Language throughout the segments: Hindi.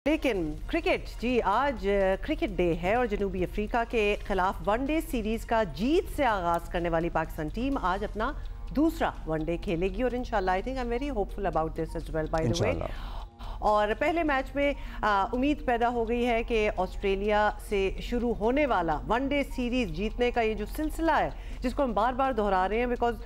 लेकिन क्रिकेट जी आज क्रिकेट डे है और जनूबी अफ्रीका के खिलाफ वनडे सीरीज का जीत से आगाज करने वाली पाकिस्तान टीम आज अपना दूसरा वनडे खेलेगी और इंशाल्लाह I think I am very hopeful about this as well by the way. और पहले मैच में उम्मीद पैदा हो गई है कि ऑस्ट्रेलिया से शुरू होने वाला वनडे सीरीज जीतने का ये जो सिलसिला है जिसको हम बार बार दोहरा रहे हैं because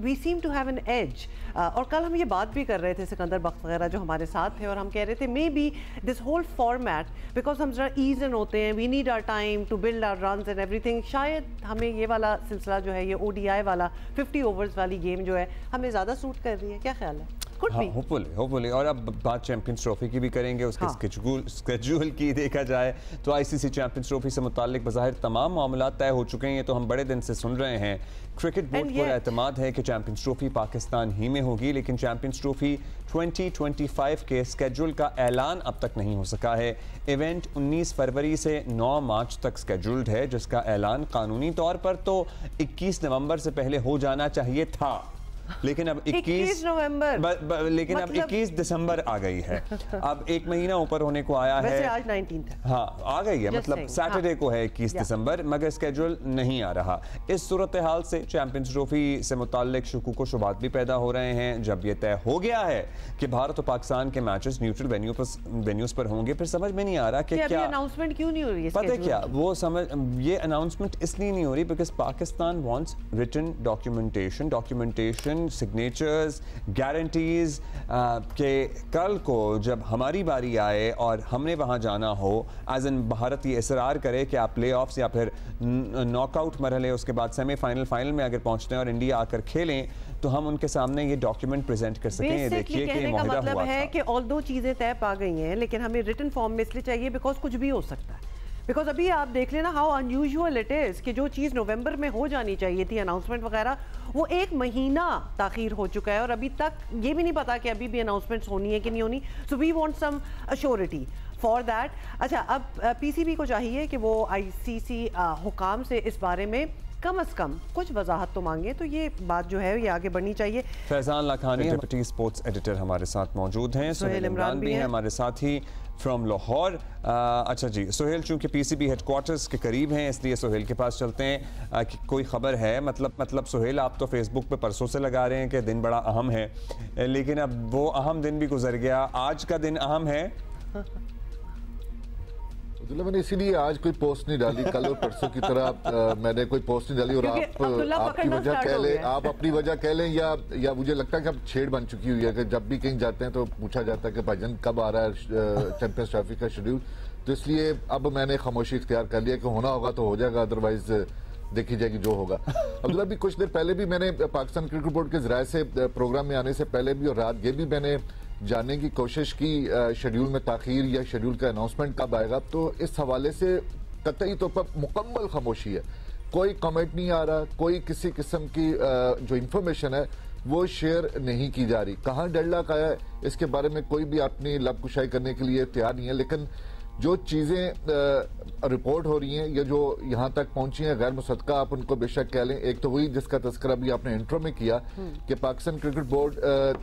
we seem to have an edge. और कल हम ये बात भी कर रहे थे सिकंदर बख्त वगैरह जो हमारे साथ थे और हम कह रहे थे maybe this whole format because हम जरा ईजन होते हैं, we need our time to build our runs and everything, शायद हमें ये वाला सिलसिला जो है ये ODI वाला 50 ओवर्स वाली गेम जो है हमें ज़्यादा सूट कर रही है। क्या ख्याल है? होपफुली। और अब बात चैंपियंस ट्रॉफी की भी करेंगे, उसके स्केड्यूल की देखा जाए तो ICC चैंपियंस ट्रॉफी से मुताल्लिक बज़ाहिर तमाम मामला तय हो चुके हैं। ये तो हम बड़े दिन से सुन रहे हैं। क्रिकेट बोर्ड को एतमाद है कि चैंपियंस ट्रॉफी पाकिस्तान ही में होगी, लेकिन चैंपियंस ट्रॉफी 2025 के स्केड्यूल का ऐलान अब तक नहीं हो सका है। इवेंट 19 फरवरी से 9 मार्च तक स्केड्यूल्ड है, जिसका ऐलान कानूनी तौर पर तो 21 नवंबर से पहले हो जाना चाहिए था, लेकिन अब 21 नवंबर लेकिन मतलब... अब 21 दिसंबर आ गई है। अब एक महीना ऊपर होने को आया है। वैसे आज 19 है। हाँ आ गई है, मतलब सैटरडे को है 21 दिसंबर, मगर स्केड्यूल नहीं आ रहा। इस सूरत हाल से चैंपियंस ट्रॉफी से मुताल्लिक शुकूक व शुबात भी पैदा हो रहे हैं। जब ये तय हो गया है कि भारत और पाकिस्तान के मैचेस न्यूट्रल वेन्यूज पर होंगे, फिर समझ में नहीं आ रहा कि क्या अनाउंसमेंट क्यों नहीं हो रही है। पता है क्या वो समझ, ये अनाउंसमेंट इसलिए नहीं हो रही because Pakistan wants written documentation, signatures, guarantees के कल को जब हमारी बारी आए और हमने वहां जाना हो, एज एन भारत ये इसरार करे कि आप प्ले ऑफ्स या फिर नॉकआउट मरहले उसके बाद सेमीफाइनल फाइनल में अगर पहुंचते हैं और इंडिया आकर खेलें तो हम उनके सामने ये डॉक्यूमेंट प्रेजेंट कर सकें। ये देखिए कि मुआहदा मतलब हुआ है कि ऑल्दो चीजें तय पा गई हैं लेकिन हमें रिटन फॉर्म में इसलिए चाहिए बिकॉज कुछ भी हो सकता है। बिकॉज अभी आप देख लेना हाउ अनयूजुअल इट इज़ कि जो चीज़ नवंबर में हो जानी चाहिए थी अनाउंसमेंट वगैरह, वो एक महीना ताखीर हो चुका है और अभी तक ये भी नहीं पता कि अभी भी अनाउंसमेंट्स होनी है कि नहीं होनी। So we want some assurity for that. अच्छा, अब PCB को चाहिए कि वो ICC हुकाम से इस बारे में कम से कम कुछ वजाहत तो मांगे, तो ये बात जो है ये आगे बढ़नी चाहिए। Faizan Lakhani deputy sports editor हमारे साथ मौजूद हैं, सोहेल इमरान भी हैं हमारे साथ ही फ्रॉम लाहौर। अच्छा जी सोहेल, चूंकि PCB हेडक्वार्टर्स के करीब हैं इसलिए सोहेल के पास चलते हैं कि कोई ख़बर है। मतलब सोहेल, आप तो फेसबुक पे परसों से लगा रहे हैं कि दिन बड़ा अहम है, लेकिन अब वो अहम दिन भी गुजर गया, आज का दिन अहम है। मैंने इसीलिए आज कोई पोस्ट नहीं डाली, कल और परसों की तरह मैंने कोई पोस्ट नहीं डाली। और आपकी वजह कह लें, आप अपनी वजह कह लें या मुझे लगता है कि अब छेड़ बन चुकी हुई है कि जब भी कहीं जाते हैं तो पूछा जाता है कि भाईजान कब आ रहा है चैंपियंस ट्रॉफी का शेड्यूल। तो इसलिए अब मैंने खामोशी इख्तियार कर लिया कि होना होगा तो हो जाएगा, अदरवाइज देखी जाएगी जो होगा। अब्दुल्ला भी कुछ देर पहले भी मैंने पाकिस्तान क्रिकेट बोर्ड के जराये से प्रोग्राम में आने से पहले भी और रात ये भी मैंने जानने की कोशिश की शेड्यूल में ताखीर या शेड्यूल का अनाउंसमेंट कब आएगा। तो इस हवाले से कतई तौर पर मुकम्मल खामोशी है, कोई कमेंट नहीं आ रहा, कोई किसी किस्म की जो इंफॉर्मेशन है वो शेयर नहीं की जा रही। कहाँ डेडलॉक आया है इसके बारे में कोई भी अपनी लबकुशाई करने के लिए तैयार नहीं है। लेकिन जो चीजें रिपोर्ट हो रही हैं या जो यहाँ तक पहुंची हैं गैर मुसद्दका, आप उनको बेशक कह लें। एक तो वही जिसका तस्करा भी आपने इंट्रो में किया कि पाकिस्तान क्रिकेट बोर्ड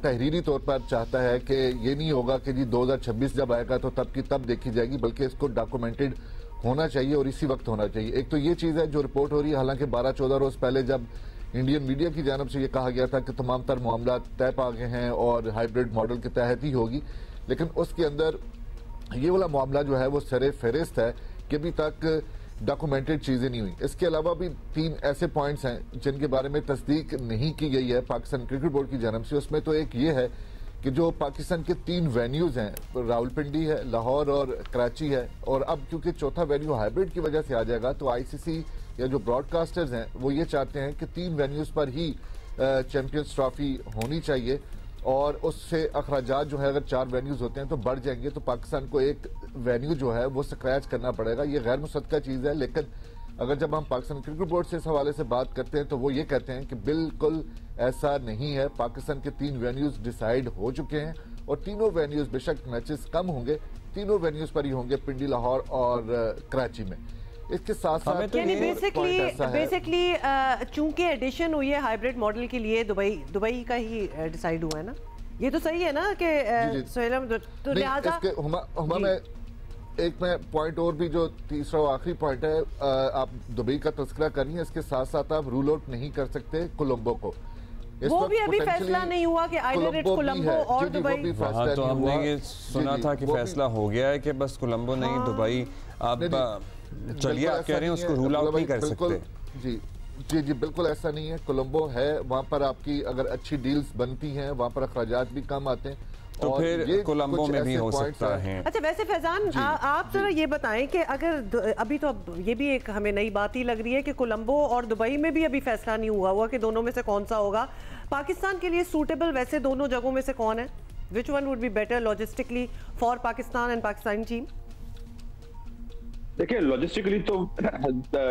तहरीरी तौर पर चाहता है कि ये नहीं होगा कि जी 2026 जब आएगा तो तब की तब देखी जाएगी, बल्कि इसको डॉक्यूमेंटेड होना चाहिए और इसी वक्त होना चाहिए। एक तो ये चीज है जो रिपोर्ट हो रही है, हालांकि 12-14 रोज पहले जब इंडियन मीडिया की जानब से ये कहा गया था कि तमाम तर मामला तय पा गए हैं और हाइब्रिड मॉडल के तहत ही होगी, लेकिन उसके अंदर ये वाला मामला जो है वो सरे फहरिस्त है कि अभी तक डॉक्यूमेंटेड चीजें नहीं हुई। इसके अलावा भी 3 ऐसे पॉइंट्स हैं जिनके बारे में तस्दीक नहीं की गई है पाकिस्तान क्रिकेट बोर्ड की जानब से। उसमें तो एक ये है कि जो पाकिस्तान के 3 वेन्यूज हैं, रावलपिंडी है, लाहौर और कराची है, और अब क्योंकि चौथा वेन्यू हाइब्रिड की वजह से आ जाएगा तो ICC या जो ब्रॉडकास्टर्स हैं वो ये चाहते हैं कि 3 वेन्यूज पर ही चैंपियंस ट्रॉफी होनी चाहिए और उससे अखराजात जो है अगर 4 वेन्यूज होते हैं तो बढ़ जाएंगे, तो पाकिस्तान को एक वेन्यू जो है वो स्क्रैच करना पड़ेगा। ये गैर मुसद्दका चीज है, लेकिन अगर जब हम पाकिस्तान क्रिकेट बोर्ड से इस हवाले से बात करते हैं तो वो ये कहते हैं कि बिल्कुल ऐसा नहीं है। पाकिस्तान के 3 वेन्यूज डिसाइड हो चुके हैं और तीनों वेन्यूज, बेशक मैचेस कम होंगे, तीनों वेन्यूज पर ही होंगे, पिंडी, लाहौर और कराची में। इसके साथ साथ बेसिकली चूंकि एडिशन हुई है हाइब्रिड मॉडल के लिए दुबई का ही डिसाइड हुआ है ना। ये तो सही है ना कि सोहेल, तो लिहाजा मैं पॉइंट और भी, जो तीसरा और आखिरी पॉइंट है, आप दुबई का तस्करा कर रही हैं, इसके साथ साथ आप रूल आउट नहीं कर सकते कोलंबो को। वो भी अभी फैसला नहीं हुआ कि आइदर इट्स कोलंबो और दुबई। वहाँ तो हमने ये सुना था कि फैसला हो गया है कि बस कोलंबो नहीं दुबई। आप चलिए, आप कह रहे हैं उसको रूल आउट नहीं कर सकते। जी जी जी, बिल्कुल ऐसा नहीं है। कोलंबो है, वहाँ पर आपकी अगर अच्छी डील्स बनती हैं, वहाँ पर अखराजात भी कम आते हैं, तो फिर कोलंबो में भी हो सकता है। अच्छा, वैसे फैजान आप जरा ये बताएं कि अगर अभी तो अब ये भी एक हमें नई बात ही लग रही है कि कोलंबो और दुबई में भी अभी फैसला नहीं हुआ कि दोनों में से कौन सा होगा पाकिस्तान के लिए सूटेबल। वैसे दोनों जगहों में से कौन है, which one would be better logistically for Pakistan and Pakistani team? देखिए, लॉजिस्टिकली तो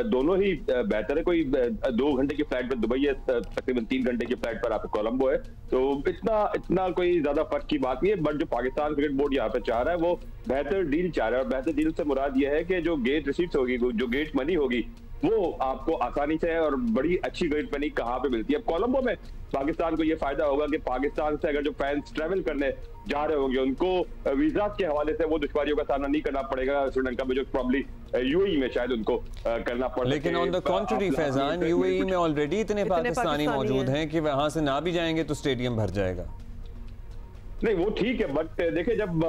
दोनों ही बेहतर है। कोई 2 घंटे की फ्लाइट पर दुबई है, तकरीबन 3 घंटे की फ्लाइट पर आपको कोलंबो है, तो इतना कोई ज्यादा फर्क की बात नहीं है। बट जो पाकिस्तान क्रिकेट बोर्ड यहाँ पे चाह रहा है वो बेहतर डील चाह रहा है, और बेहतर डील से मुराद ये है कि जो गेट रिसीट्स होगी, जो गेट मनी होगी, वो आपको आसानी से और बड़ी अच्छी गेट मनी कहाँ पे मिलती है। कोलंबो में पाकिस्तान को ये फायदा होगा कि पाकिस्तान से अगर जो फैंस ट्रैवल करने जा रहे होंगे उनको वीजा के हवाले से वो दुश्वारियों का सामना नहीं करना पड़ेगा श्रीलंका में, जो प्रॉब्ली यूएई में शायद उनको करना पड़। लेकिन on the contrary Faizan, UAE में ऑलरेडी इतने पाकिस्तानी मौजूद हैं कि वहां से ना भी जाएंगे तो स्टेडियम भर जाएगा। नहीं, वो ठीक है, बट देखिए जब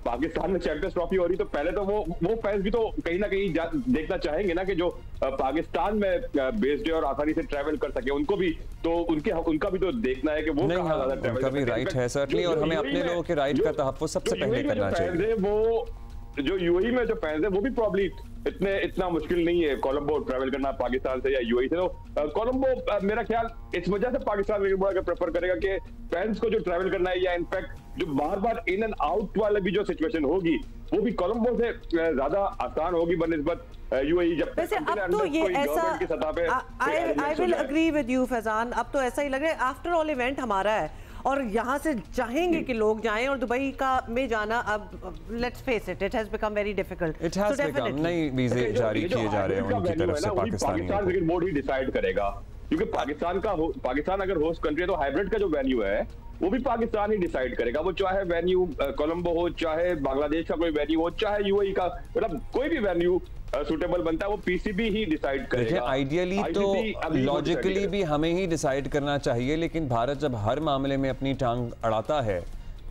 पाकिस्तान में चैंपियंस ट्रॉफी हो रही तो पहले तो वो फैंस भी तो कहीं ना कहीं देखना चाहेंगे ना कि जो पाकिस्तान में बेस्ड है और आसानी से ट्रैवल कर सके, उनको भी तो उनका भी तो देखना है कि वो कहाँ ज्यादा ट्रैवल उनका भी राइट है सर्टनली, और हमें अपने लोगों के राइट का तहफ़्फ़ुज़ सबसे पहले करना चाहिए। वो जो यूएई में जो फैंस है वो भी प्रॉब्ली इतना मुश्किल नहीं है कोलंबो ट्रैवल करना पाकिस्तान से या यूएई से। तो कोलंबो मेरा ख्याल इस वजह से पाकिस्तान क्रिकेट बोर्ड प्रेफर करेगा कि फैंस को जो ट्रैवल करना है, या इनफैक्ट जो बार इन एंड आउट वाले भी जो सिचुएशन होगी वो भी कोलंबो से ज्यादा आसान होगी बनिस्बत यूएई। जब वैसे अब तो ये ऐसा, I will agree with you Faizan, अब तो ऐसा ही लग रहा है आफ्टर ऑल इवेंट हमारा है और यहाँ से चाहेंगे कि लोग जाएं, और दुबई का में जाना अब let's face it, it has become very difficult. It has become, नई वीजे जारी किए जा रहे हैं उनकी तरफ से पाकिस्तान क्रिकेट बोर्ड ही डिसाइड करेगा, क्योंकि पाकिस्तान अगर होस्ट कंट्री है तो हाइब्रिड का जो वेन्यू है वो भी पाकिस्तान ही डिसाइड करेगा। वो चाहे वेन्यू कोलंबो हो, चाहे बांग्लादेश का कोई वेन्यू हो, चाहे यूएई का, मतलब कोई भी वेन्यू सूटेबल बनता है वो पीसीबी ही डिसाइड करेगा। देखिए, आइडियली तो लॉजिकली भी हमें ही डिसाइड करना चाहिए, लेकिन भारत जब हर मामले में अपनी टांग अड़ाता है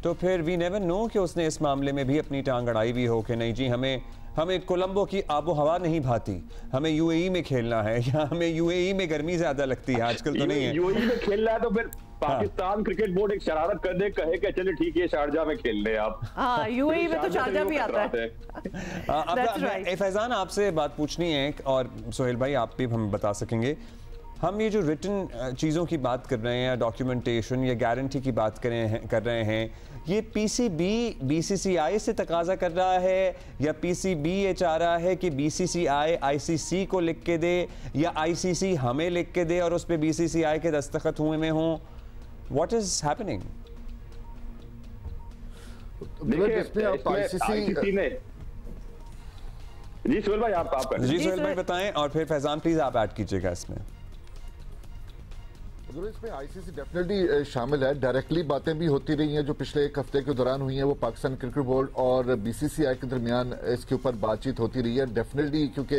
तो फिर वी नेवर नो कि उसने इस मामले में भी अपनी टांग अड़ाई भी हो कि नहीं जी हमें कोलंबो की आबो हवा नहीं भाती, हमें यूएई में खेलना है, या हमें यूएई में गर्मी ज्यादा लगती है, आजकल तो नहीं है। यूएई में खेलना है तो फिर पाकिस्तान क्रिकेट बोर्ड एक शरारत कर दे, कहे कि चलिए ठीक है शारजा में खेल ले आप। हाँ, यूएई में तो शारजा भी आता है। फैजान, आपसे बात पूछनी है, और सोहेल भाई आप भी हम बता सकेंगे, हम ये जो रिटन चीज़ों की बात कर रहे हैं या डॉक्यूमेंटेशन या गारंटी की बात कर रहे हैं, ये पीसीबी बीसीसीआई से तकाजा कर रहा है या पीसीबी ये चाह रहा है कि बीसीसीआई आईसीसी को लिख के दे, या आईसीसी हमें लिख के दे और उस पर बीसीसीआई के दस्तखत हुए में हों? What is happening? आईसीसी ने जी सोहेल भाई आप जी सोहेल भाई बताएं, और फिर फैजान प्लीज आप ऐड कीजिएगा इसमें। इसमें आईसीसी डेफिनेटली शामिल है। डायरेक्टली बातें भी होती रही हैं जो पिछले एक हफ्ते के दौरान हुई हैं, वो पाकिस्तान क्रिकेट बोर्ड और बीसीसीआई के दरमियान इसके ऊपर बातचीत होती रही है डेफिनेटली, क्योंकि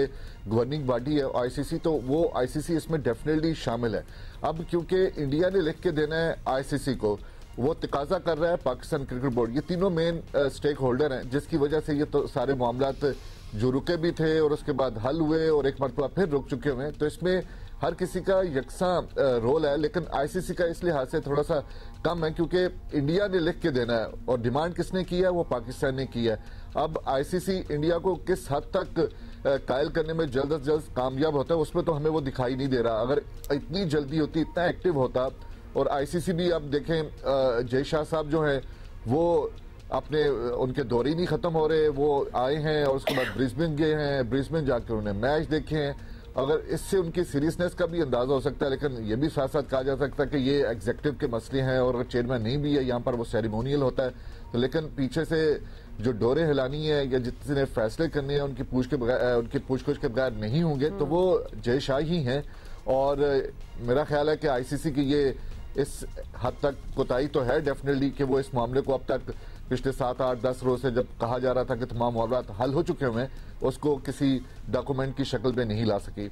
गवर्निंग बॉडी है आईसीसी, तो वो आईसीसी इसमें डेफिनेटली शामिल है। अब क्योंकि इंडिया ने लिख के देना है आईसीसी को, वो तकाजा कर रहा है पाकिस्तान क्रिकेट बोर्ड, ये तीनों मेन स्टेक होल्डर हैं, जिसकी वजह से ये तो सारे मामलात जो रुके भी थे और उसके बाद हल हुए और एक मरतबा फिर रुक चुके हुए हैं, तो इसमें हर किसी का यकसा रोल है। लेकिन आईसीसी का इस लिहाज से थोड़ा सा कम है क्योंकि इंडिया ने लिख के देना है और डिमांड किसने की है, वो पाकिस्तान ने की है। अब आईसीसी इंडिया को किस हद तक कायल करने में जल्द से जल्द कामयाब होता है, उसमें तो हमें वो दिखाई नहीं दे रहा। अगर इतनी जल्दी होती, इतना एक्टिव होता, और आईसीसी भी अब देखें जय शाह साहब जो है वो अपने उनके दौरे ही नहीं खत्म हो रहे, वो आए हैं और उसके बाद ब्रिस्बेन गए हैं, ब्रिस्बेन जाकर उन्हें मैच देखे हैं। अगर इससे उनकी सीरियसनेस का भी अंदाजा हो सकता है, लेकिन ये भी साथ साथ कहा जा सकता है कि ये एग्जीक्यूटिव के मसले हैं और अगर चेयरमैन नहीं भी है यहाँ पर, वो सेरेमोनियल होता है, तो लेकिन पीछे से जो डोरे हिलानी है या जितने फैसले करने हैं उनकी पूछ-गुछ के बगैर नहीं होंगे, तो वो जय शाह ही हैं। और मेरा ख्याल है कि आईसीसी की ये इस हद तक कोताही तो है डेफिनेटली कि वो इस मामले को अब तक पिछले 7, 8, 10 रोज से जब कहा जा रहा था कि तमाम मामला हल हो चुके हुए हैं, उसको किसी डॉक्यूमेंट की शक्ल में नहीं ला सकी।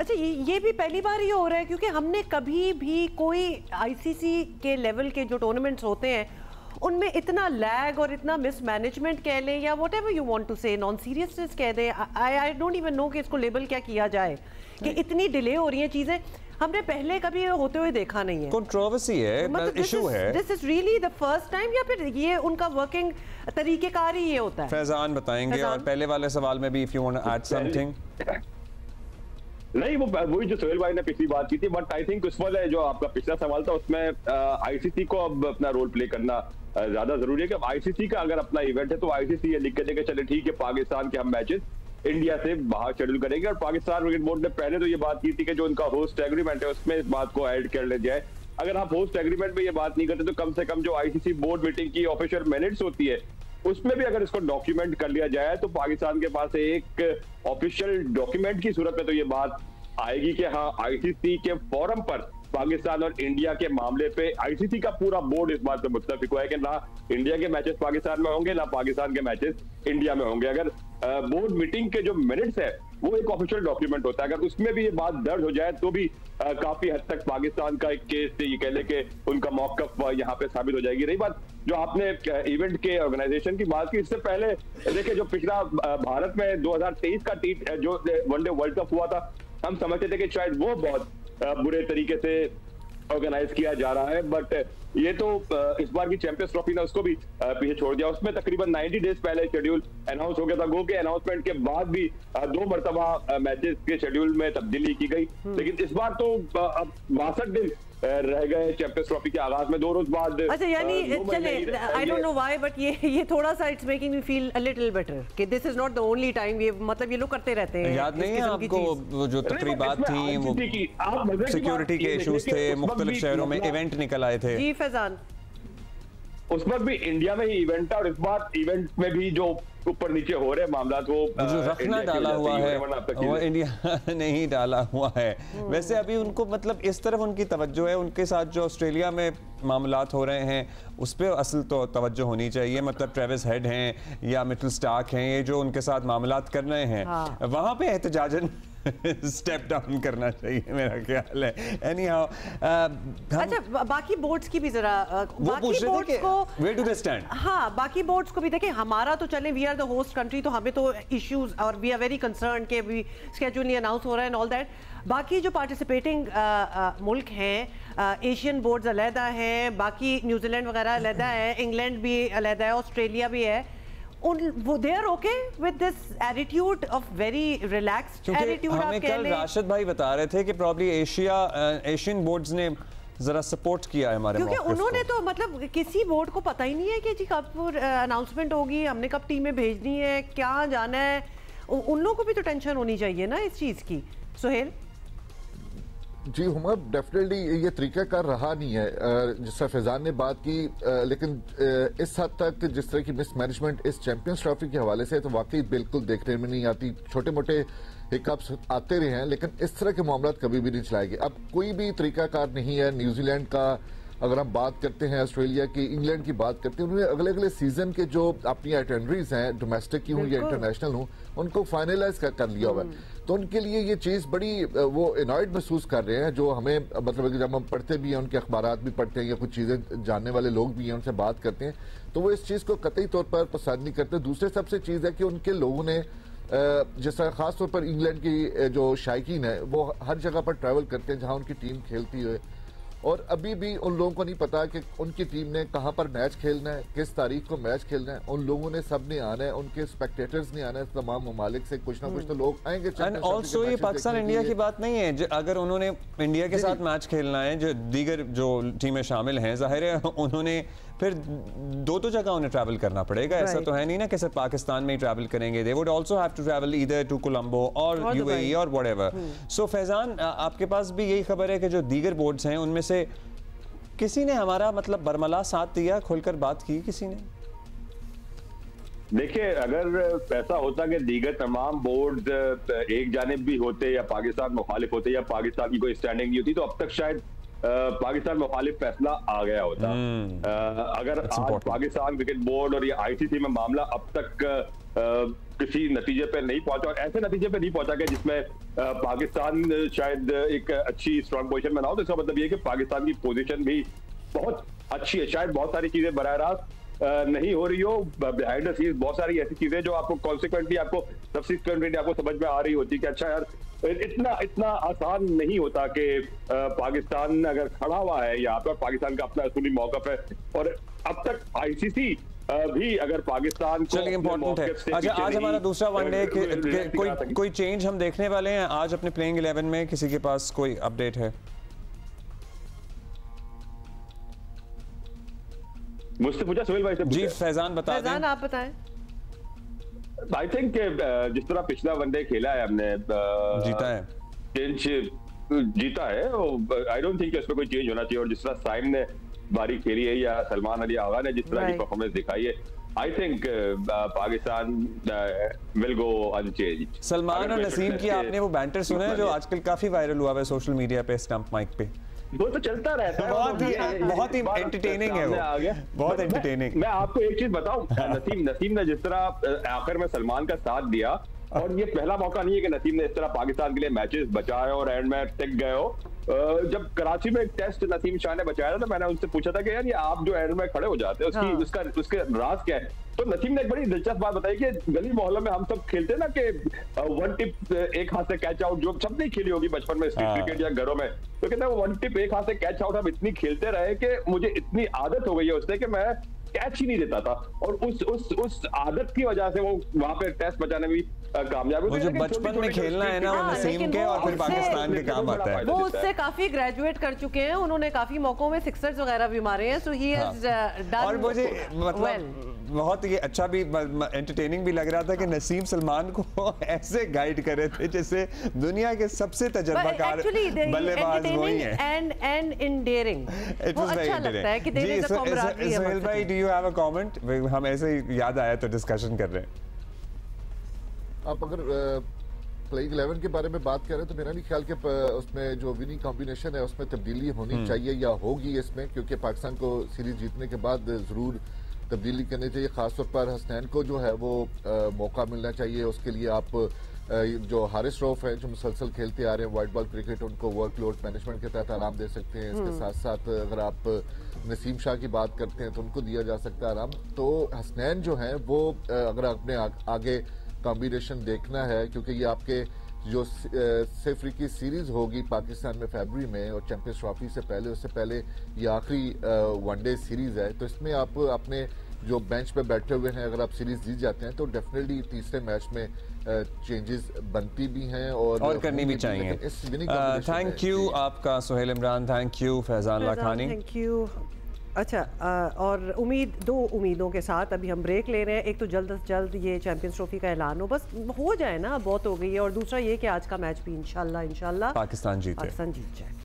अच्छा, ये भी पहली बार ये हो रहा है क्योंकि हमने कभी भी कोई आईसीसी के लेवल के जो टूर्नामेंट्स होते हैं उनमें इतना लैग और इतना मिसमैनेजमेंट कह लें या whatever you want to say, non seriousness कह दें, आई डोंट इवन नो कि इसको लेबल क्या किया जाए, कि इतनी डिले हो रही हैं चीजें, हमने पहले कभी होते हुए देखा नहीं है। कंट्रोवर्सी है, मतलब इशू है। This is really the first time या फिर ये उनका वर्किंग तरीकेकार ही ये होता है? फैजान बताएंगे। और पहले वाले सवाल में भी if you want to add something. नहीं, वो वही जो सोहेल भाई ने पिछली बात की थी, बट आई थिंक उस वाले जो आपका पिछला सवाल था उसमें आईसीसी को अब अपना रोल प्ले करना ज्यादा जरूरी है कि अब आईसीसी का अगर अपना इवेंट है तो आईसीसी ये लिख के देगा चले ठीक है पाकिस्तान के हम मैचेस इंडिया से बाहर शेड्यूल करेंगे। और पाकिस्तान क्रिकेट बोर्ड ने पहले तो ये बात की थी कि जो उनका होस्ट एग्रीमेंट है उसमें इस बात को ऐड कर लिया जाए। अगर आप होस्ट एग्रीमेंट में ये बात नहीं करते तो कम से कम जो आईसीसी बोर्ड मीटिंग की ऑफिशियल मिनट्स होती है उसमें भी अगर इसको डॉक्यूमेंट कर लिया जाए तो पाकिस्तान के पास एक ऑफिशियल डॉक्यूमेंट की सूरत में तो ये बात आएगी कि हाँ आईसीसी के फोरम पर पाकिस्तान और इंडिया के मामले पे आईसीसी का पूरा बोर्ड इस बात पे मुत्तफिक हुआ है कि ना इंडिया के मैचेस पाकिस्तान में होंगे ना पाकिस्तान के मैचेस इंडिया में होंगे। अगर बोर्ड मीटिंग के जो मिनट्स है वो एक ऑफिशियल डॉक्यूमेंट होता है, अगर उसमें भी ये बात दर्ज हो जाए तो भी काफी हद तक पाकिस्तान का एक केस से ये कह ले कि उनका मौकफ यहाँ पे साबित हो जाएगी। रही बात जो आपने इवेंट के ऑर्गेनाइजेशन की बात की, इससे पहले देखिए जो पिछला भारत में 2023 का जो वनडे वर्ल्ड कप हुआ था, हम समझते थे कि शायद वो बहुत बुरे तरीके से ऑर्गेनाइज किया जा रहा है, बट ये तो इस बार की चैंपियंस ट्रॉफी ने उसको भी पीछे छोड़ दिया। उसमें तकरीबन 90 डेज पहले शेड्यूल अनाउंस हो गया था, गो के अनाउंसमेंट के बाद भी 2 मरतबा मैचेस के शेड्यूल में तब्दीली की गई, लेकिन इस बार तो अब 62 दिन रह गए चैंपियंस ट्रॉफी के आगाज में 2 रोज बाद। अच्छा, यानी चले I don't know why but ये थोड़ा सा it's making me feel a little better कि this is not the only time. ये मतलब ये लोग करते रहते हैं। याद नहीं है आपको वो जो तकरीबात थी, वो सिक्योरिटी के इश्यूज थे, मुख्तलिफ शहरों में इवेंट निकल आए थे। जी फैजान, उस वक्त भी इंडिया में ही इवेंट था और इस बार इवेंट में भी जो ऊपर नीचे हो रहे मामला वो जो रखना डाला हुआ है वो इंडिया नहीं डाला हुआ है। वैसे अभी उनको मतलब इस तरफ उनकी तवज्जो है, उनके साथ जो ऑस्ट्रेलिया में मामलात हो रहे हैं उस पर असल तो तवज्जो होनी चाहिए। मतलब ट्रेविस हेड हैं या मिचेल स्टार्क हैं, ये जो उनके साथ मामलात कर रहे हैं, हाँ। वहाँ पे एहतजाजन स्टेप डाउन करना चाहिए मेरा ख्याल है। एनीहाउ अच्छा, बाकी बोर्ड्स की भी जरा बाकी बोर्ड्स को वेयर डू दे स्टैंड? हाँ, बाकी बोर्ड्स को भी देखें। हमारा तो चले we are the host country, तो हमें तो इश्यूज और वी आर वेरी कंसर्न के भी स्केड्यूल नहीं अनाउंस हो रहा है एंड ऑल दैट। बाकी जो पार्टिसिपेटिंग मुल्क हैं, एशियन बोर्ड्स अलहदा हैं, बाकी न्यूजीलैंड वगैरह अलहदा है, इंग्लैंड भी अलहदा है, ऑस्ट्रेलिया भी है, वो they are okay with this attitude of very relaxed attitude. हमें कल राशिद भाई बता रहे थे कि प्रॉब्ली एशियन बोर्ड्स ने जरा सपोर्ट किया है हमारे, क्योंकि उन्होंने तो मतलब किसी बोर्ड को पता ही नहीं है कि जी कब अनाउंसमेंट होगी, हमने कब टीमें भेजनी है, क्या जाना है। उन लोगों को भी तो टेंशन होनी चाहिए ना इस चीज की। सुहेल जी, हुमा डेफिनेटली ये तरीका कार रहा नहीं है जिस तरह फैजान ने बात की, लेकिन इस हद तक जिस तरह की मिसमैनेजमेंट इस चैंपियंस ट्रॉफी के हवाले से तो वाकई बिल्कुल देखने में नहीं आती। छोटे मोटे हिकअप्स आते रहे हैं लेकिन इस तरह के मामला कभी भी नहीं चलाए गए। अब कोई भी तरीकाकार नहीं है। न्यूजीलैंड का अगर हम बात करते हैं, ऑस्ट्रेलिया की, इंग्लैंड की बात करते हैं, उन्होंने अगले अगले सीजन के जो अपनी आइटनरीज हैं, डोमेस्टिक की हूँ या इंटरनेशनल हूँ, उनको फाइनलाइज कर लिया हुआ है। तो उनके लिए ये चीज बड़ी वो इनॉयड महसूस कर रहे हैं, जो हमें मतलब जब हम पढ़ते भी हैं, उनके अखबारात भी पढ़ते हैं या कुछ चीजें जानने वाले लोग भी हैं, उनसे बात करते हैं, तो वो इस चीज को कतई तौर पर पसंद नहीं करते। दूसरी सबसे चीज है कि उनके लोगों ने जिस तरह खासतौर पर इंग्लैंड की जो शायकीन है वो हर जगह पर ट्रैवल करते हैं जहां उनकी टीम खेलती है, और अभी भी उन लोगों को नहीं पता कि उनकी टीम ने कहां पर मैच खेलना है, किस तारीख को मैच खेलना है। उन लोगों ने सब ने आना है, उनके स्पेक्टेटर्स ने आना है, तमाम ममालिक से कुछ ना कुछ तो लोग आएंगे। एंड ऑल्सो ये पाकिस्तान इंडिया की बात नहीं है, अगर उन्होंने इंडिया के साथ मैच खेलना है, जो दीगर जो टीमें शामिल हैं, जाहिर है उन्होंने फिर 2 जगह उन्हें ट्रैवल करना पड़ेगा। ऐसा तो है नहीं ना कि सिर्फ पाकिस्तान में ही ट्रैवल करेंगे। They would also have to travel either to Colombo और यूएई और व्हाटएवर। सो फैजान, आपके पास भी यही खबर है कि जो दीगर बोर्ड्स हैं उनमें से किसी ने हमारा मतलब बरमला साथ दिया, खुलकर बात की किसी ने? देखिए, अगर ऐसा होता कि दीगर तमाम बोर्ड एक जानिब भी होते या पाकिस्तान मुखालिफ होते या पाकिस्तान की कोई स्टैंडिंग नहीं होती, तो अब तक शायद पाकिस्तान मुखालिफ फैसला आ गया होता। अगर आज पाकिस्तान क्रिकेट बोर्ड और ये आईसीसी में मामला अब तक किसी नतीजे पे नहीं पहुंचा, और ऐसे नतीजे पे नहीं पहुंचा कि जिसमें पाकिस्तान शायद एक अच्छी स्ट्रांग पोजीशन में ना हो, तो इसका मतलब ये कि पाकिस्तान की पोजीशन भी बहुत अच्छी है। शायद बहुत सारी चीजें बराह रास्त नहीं हो रही हो, बिहाइंड द सीन्स बहुत सारी ऐसी चीजें जो आपको कॉन्सिक्वेंटली आपको समझ में आ रही होती कि अच्छा यार इतना आसान नहीं होता कि पाकिस्तान अगर खड़ा हुआ है यहाँ पर, पाकिस्तान का अपना असूली मौकफ है, और अब तक आईसीसी भी अगर पाकिस्तान को इम्पोर्टेंट है। अच्छा, आज हमारा दूसरा वनडे कोई चेंज हम देखने वाले हैं आज अपने प्लेइंग 11 में? किसी के पास कोई अपडेट है? मुझसे पूछा, सोहेल भाई से जी फैजान बता दें। फैजान आप बताएं। आई थिंक जिस तरह पिछला वनडे खेला है हमने, जीता है, जीता है, आई डोंट थिंक इसमें कोई चेंज होना चाहिए। और जिस तरह साइम ने बारी खेली है या सलमान अली आगा ने जिस तरह की परफॉर्मेंस दिखाई है, I think Pakistan will go unchanged. Salman और नसीम की आपने वो बैंटर सुना है जो आजकल काफी वायरल हुआ है सोशल मीडिया पे, स्टंप माइक पे? वो तो चलता रहता है, बहुत ही एंटरटेनिंग है वो, बहुत एंटरटेनिंग। मैं आपको एक चीज बताऊं, नसीम ने जिस तरह आखिर में सलमान का साथ दिया, और ये पहला मौका नहीं है कि नसीम ने इस तरह पाकिस्तान के लिए मैचेस बचाए और एंड में टिक गए हो। जब कराची में एक टेस्ट नसीम शाह ने बचाया था, तो मैंने उनसे पूछा था कि यार ये आप जो एंड में खड़े हो जाते हैं उसके राज क्या है? तो नसीम ने एक बड़ी दिलचस्प बात बताई कि गली मोहल्ले में हम सब खेलते हैं ना कि वन टिप एक हाथ से कैच आउट, जो सबने खेली होगी बचपन में स्ट्रीट क्रिकेट या घरों में, तो कहते हैं वो वन टिप एक हाथ से कैच आउट हम इतनी खेलते रहे कि मुझे इतनी आदत हो गई है उससे कि मैं कैच ही नहीं देता था, और उस आदत की वजह से वो वहां पे टेस्ट बचाने में भी कामयाब हुए। जो बचपन में खेलना है ना, वो नसीम के और फिर पाकिस्तान के काम आता है। वो उससे काफी ग्रेजुएट कर चुके हैं, उन्होंने काफी मौकों में सिक्सर्स वगैरह भी मारे हैं, सो ही हैज डन। और मुझे मतलब बहुत ये अच्छा भी एंटरटेनिंग भी लग रहा था कि नसीम सलमान को ऐसे गाइड कर रहे थे जैसे दुनिया के सबसे तजर्बाकार बल्लेबाज वही हैं। एंड एंडियरिंग, वो अच्छा लगता है कि there is a camaraderie। Sohail भाई, do you have a comment? हम ऐसे ही याद आया तो डिस्कशन कर रहे हैं। आप अगर प्लेइंग 11 के बारे में बात कर रहे हैं तो मेरा नहीं ख्याल कि उसमें जो विनिंग कॉम्बिनेशन है उसमें तब्दीली होनी चाहिए या होगी इसमें, क्योंकि पाकिस्तान को सीरीज जीतने के बाद जरूर तब्दीली करनी चाहिए। खासतौर पर हसनैन को जो है वो मौका मिलना चाहिए। उसके लिए आप जो हारिस रऊफ है जो मुसलसल खेलते आ रहे हैं वाइट बॉल क्रिकेट, उनको वर्कलोड मैनेजमेंट के तहत आराम दे सकते हैं। इसके साथ साथ अगर आप नसीम शाह की बात करते हैं तो उनको दिया जा सकता है आराम। तो हसनैन जो है वो अगर आपने आगे कॉम्बिनेशन देखना है, क्योंकि ये आपके जो सिर्फ की सीरीज होगी पाकिस्तान में फरवरी में और चैंपियंस ट्रॉफी से पहले, उससे पहले ये आखिरी वनडे सीरीज है, तो इसमें आप अपने जो बेंच पे बैठे हुए हैं अगर आप सीरीज जीत जाते हैं तो डेफिनेटली तीसरे मैच में चेंजेस बनती भी हैं और करनी भी चाहिए। थैंक यू आपका Sohail Imran, thank you Faizan Lakhani, thank you. अच्छा, और दो उम्मीदों के साथ अभी हम ब्रेक ले रहे हैं। एक तो जल्द से जल्द ये चैंपियंस ट्रॉफी का ऐलान हो, बस हो जाए ना, बहुत हो गई है, और दूसरा ये कि आज का मैच भी इंशाल्लाह पाकिस्तान जीत जाए।